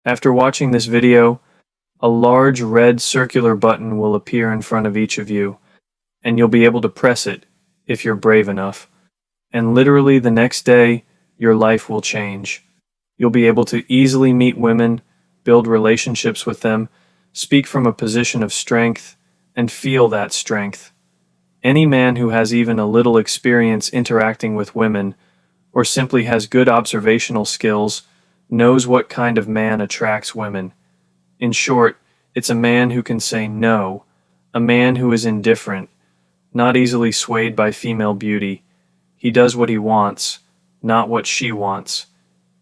After watching this video, a large red circular button will appear in front of each of you, and you'll be able to press it if you're brave enough. And literally the next day, your life will change. You'll be able to easily meet women, build relationships with them, speak from a position of strength, and feel that strength. Any man who has even a little experience interacting with women, or simply has good observational skills, knows what kind of man attracts women. In short, it's a man who can say no, a man who is indifferent, not easily swayed by female beauty. He does what he wants, not what she wants.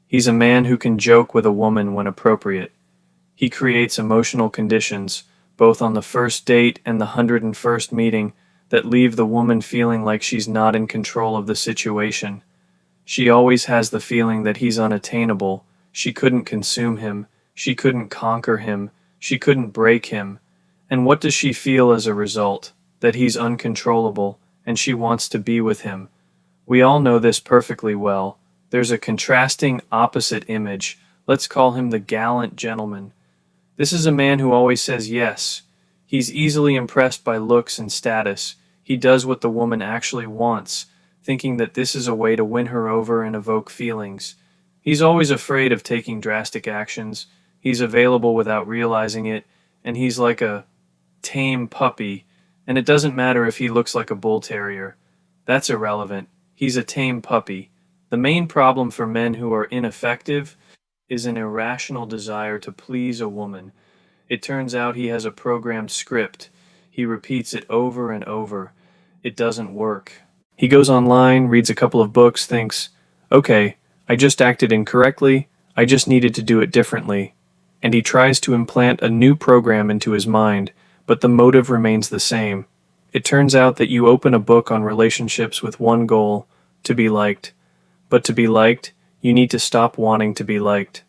He's a man who can joke with a woman when appropriate. He creates emotional conditions, both on the first date and the 101st meeting, that leave the woman feeling like she's not in control of the situation. She always has the feeling that he's unattainable. She couldn't consume him. She couldn't conquer him. She couldn't break him. And what does she feel as a result? That he's uncontrollable, and she wants to be with him. We all know this perfectly well. There's a contrasting opposite image. Let's call him the gallant gentleman. This is a man who always says yes. He's easily impressed by looks and status. He does what the woman actually wants, thinking that this is a way to win her over and evoke feelings. He's always afraid of taking drastic actions. He's available without realizing it, and he's like a tame puppy, and it doesn't matter if he looks like a bull terrier. That's irrelevant. He's a tame puppy. The main problem for men who are ineffective is an irrational desire to please a woman. It turns out he has a programmed script. He repeats it over and over. It doesn't work. He goes online, reads a couple of books, thinks, okay, I just acted incorrectly, I just needed to do it differently. And he tries to implant a new program into his mind, but the motive remains the same. It turns out that you open a book on relationships with one goal, to be liked. But to be liked, you need to stop wanting to be liked.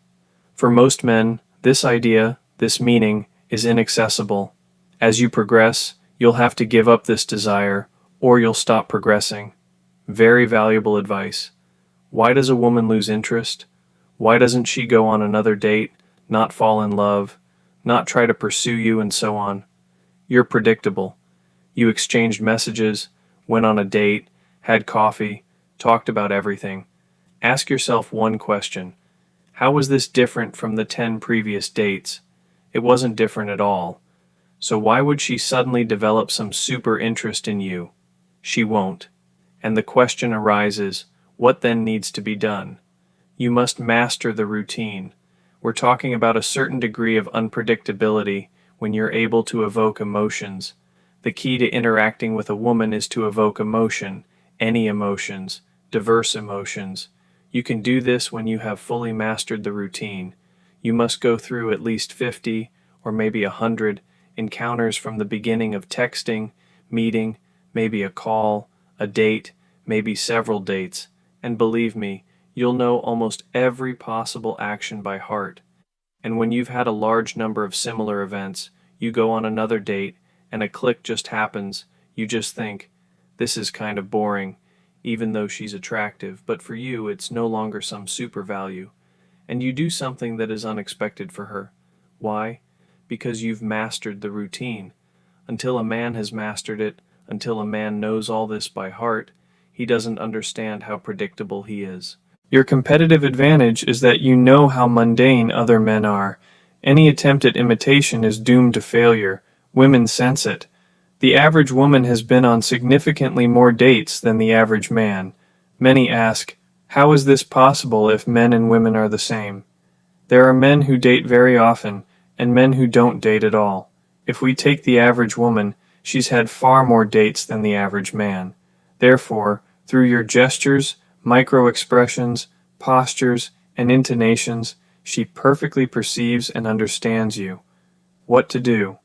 For most men, this idea, this meaning, is inaccessible. As you progress, you'll have to give up this desire, or you'll stop progressing. Very valuable advice. Why does a woman lose interest? Why doesn't she go on another date, not fall in love, not try to pursue you, and so on? You're predictable. You exchanged messages, went on a date, had coffee, talked about everything. Ask yourself one question. How was this different from the 10 previous dates? It wasn't different at all. So why would she suddenly develop some super interest in you? She won't. And the question arises, what then needs to be done? You must master the routine. We're talking about a certain degree of unpredictability when you're able to evoke emotions. The key to interacting with a woman is to evoke emotion, any emotions, diverse emotions. You can do this when you have fully mastered the routine. You must go through at least 50, or maybe 100, encounters from the beginning of texting, meeting, maybe a call, a date, maybe several dates, and believe me, you'll know almost every possible action by heart. And when you've had a large number of similar events, you go on another date, and a click just happens. You just think, this is kind of boring, even though she's attractive, but for you it's no longer some super value. And you do something that is unexpected for her. Why? Because you've mastered the routine. Until a man has mastered it, until a man knows all this by heart, he doesn't understand how predictable he is. Your competitive advantage is that you know how mundane other men are. Any attempt at imitation is doomed to failure. Women sense it. The average woman has been on significantly more dates than the average man. Many ask, how is this possible if men and women are the same? There are men who date very often, and men who don't date at all. If we take the average woman, she's had far more dates than the average man. Therefore, through your gestures, micro-expressions, postures, and intonations, she perfectly perceives and understands you. What to do?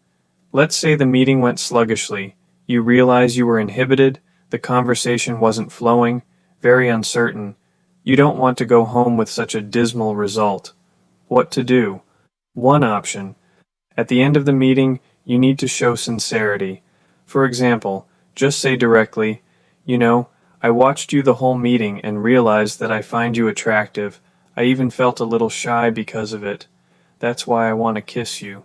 Let's say the meeting went sluggishly. You realize you were inhibited, the conversation wasn't flowing, very uncertain. You don't want to go home with such a dismal result. What to do? One option. At the end of the meeting, you need to show sincerity. For example, just say directly, you know, I watched you the whole meeting and realized that I find you attractive. I even felt a little shy because of it. That's why I want to kiss you.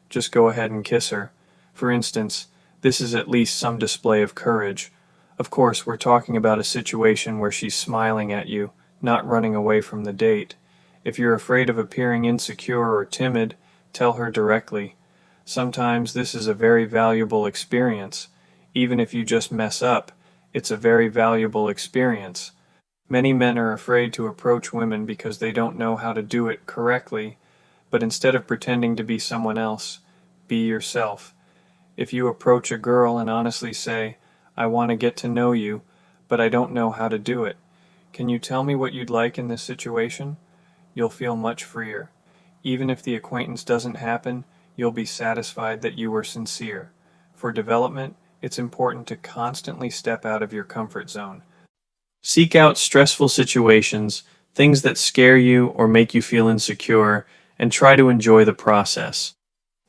Just go ahead and kiss her. For instance, this is at least some display of courage. Of course, we're talking about a situation where she's smiling at you, not running away from the date. If you're afraid of appearing insecure or timid, tell her directly. Sometimes this is a very valuable experience. Even if you just mess up, it's a very valuable experience. Many men are afraid to approach women because they don't know how to do it correctly, but instead of pretending to be someone else, be yourself. If you approach a girl and honestly say, I want to get to know you, but I don't know how to do it. Can you tell me what you'd like in this situation? You'll feel much freer. Even if the acquaintance doesn't happen, you'll be satisfied that you were sincere. For development, it's important to constantly step out of your comfort zone. Seek out stressful situations, things that scare you or make you feel insecure, and try to enjoy the process.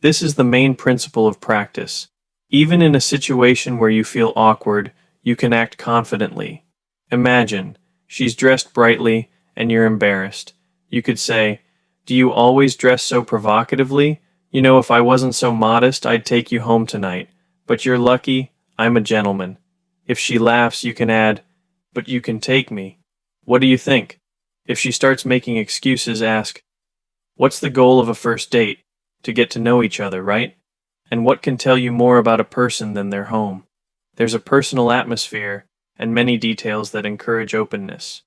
This is the main principle of practice. Even in a situation where you feel awkward, you can act confidently. Imagine, she's dressed brightly and you're embarrassed. You could say, do you always dress so provocatively? You know, if I wasn't so modest, I'd take you home tonight. But you're lucky, I'm a gentleman. If she laughs, you can add, but you can take me. What do you think? If she starts making excuses, ask, what's the goal of a first date? To get to know each other, right? And what can tell you more about a person than their home? There's a personal atmosphere and many details that encourage openness.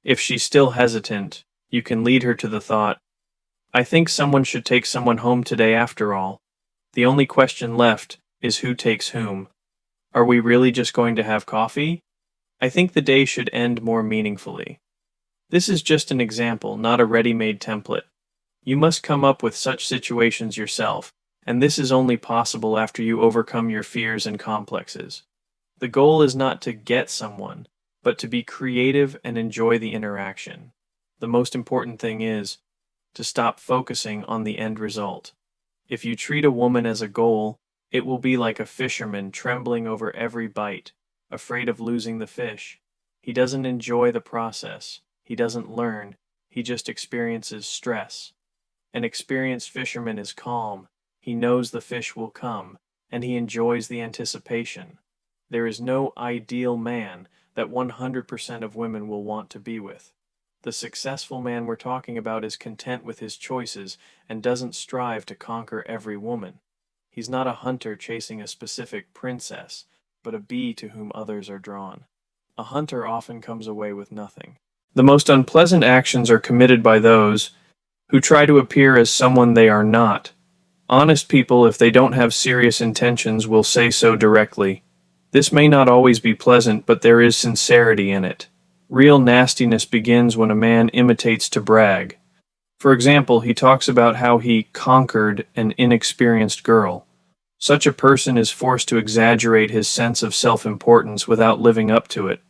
If she's still hesitant, you can lead her to the thought, I think someone should take someone home today after all. The only question left is who takes whom. Are we really just going to have coffee? I think the day should end more meaningfully. This is just an example, not a ready-made template. You must come up with such situations yourself, and this is only possible after you overcome your fears and complexes. The goal is not to get someone, but to be creative and enjoy the interaction. The most important thing is to stop focusing on the end result. If you treat a woman as a goal, it will be like a fisherman trembling over every bite, afraid of losing the fish. He doesn't enjoy the process. He doesn't learn. He just experiences stress. An experienced fisherman is calm. He knows the fish will come, and he enjoys the anticipation. There is no ideal man that 100% of women will want to be with. The successful man we're talking about is content with his choices and doesn't strive to conquer every woman. He's not a hunter chasing a specific princess, but a bee to whom others are drawn. A hunter often comes away with nothing. The most unpleasant actions are committed by those who try to appear as someone they are not. Honest people, if they don't have serious intentions, will say so directly. This may not always be pleasant, but there is sincerity in it. Real nastiness begins when a man imitates to brag. For example, he talks about how he conquered an inexperienced girl. Such a person is forced to exaggerate his sense of self-importance without living up to it.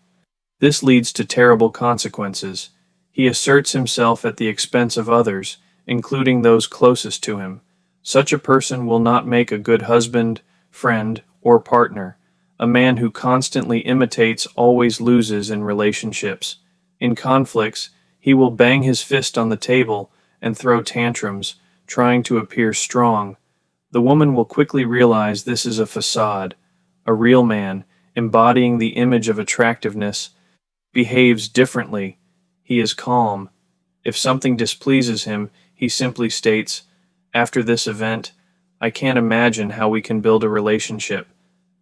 This leads to terrible consequences. He asserts himself at the expense of others, including those closest to him. Such a person will not make a good husband, friend, or partner. A man who constantly imitates always loses in relationships. In conflicts, he will bang his fist on the table and throw tantrums, trying to appear strong. The woman will quickly realize this is a facade. A real man, embodying the image of attractiveness, behaves differently. He is calm. If something displeases him, he simply states, after this event, I can't imagine how we can build a relationship.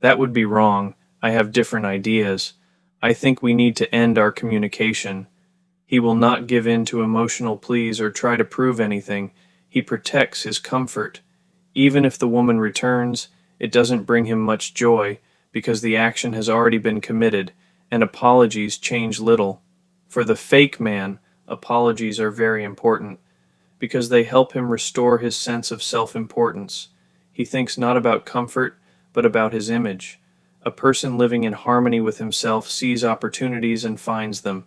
That would be wrong. I have different ideas. I think we need to end our communication. He will not give in to emotional pleas or try to prove anything. He protects his comfort. Even if the woman returns, it doesn't bring him much joy because the action has already been committed, and apologies change little. For the fake man, apologies are very important because they help him restore his sense of self-importance. He thinks not about comfort, but about his image. A person living in harmony with himself sees opportunities and finds them.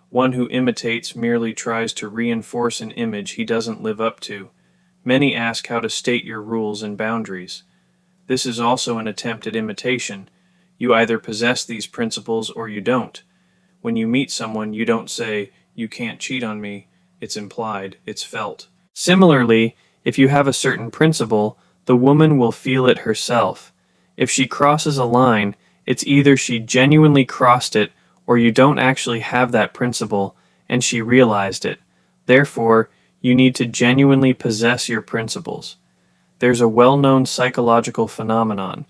One who imitates merely tries to reinforce an image he doesn't live up to. Many ask how to state your rules and boundaries. This is also an attempt at imitation. You either possess these principles or you don't. When you meet someone, you don't say, you can't cheat on me. It's implied, it's felt. Similarly, If you have a certain principle, the woman will feel it herself. If she crosses a line, it's either she genuinely crossed it or you don't actually have that principle and she realized it. Therefore, you need to genuinely possess your principles. There's a well-known psychological phenomenon.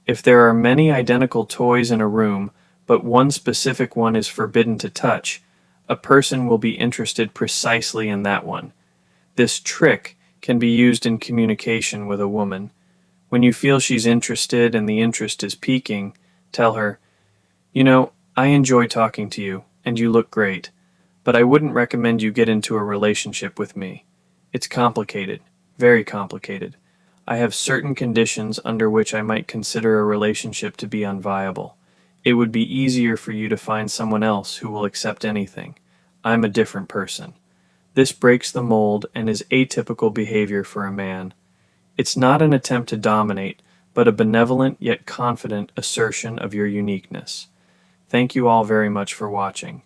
If there are many identical toys in a room, but one specific one is forbidden to touch, a person will be interested precisely in that one. This trick can be used in communication with a woman. When you feel she's interested and the interest is peaking, tell her, "You know, I enjoy talking to you, and you look great, but I wouldn't recommend you get into a relationship with me. It's complicated, very complicated. I have certain conditions under which I might consider a relationship to be unviable. It would be easier for you to find someone else who will accept anything. I'm a different person." This breaks the mold and is atypical behavior for a man. It's not an attempt to dominate, but a benevolent yet confident assertion of your uniqueness. Thank you all very much for watching.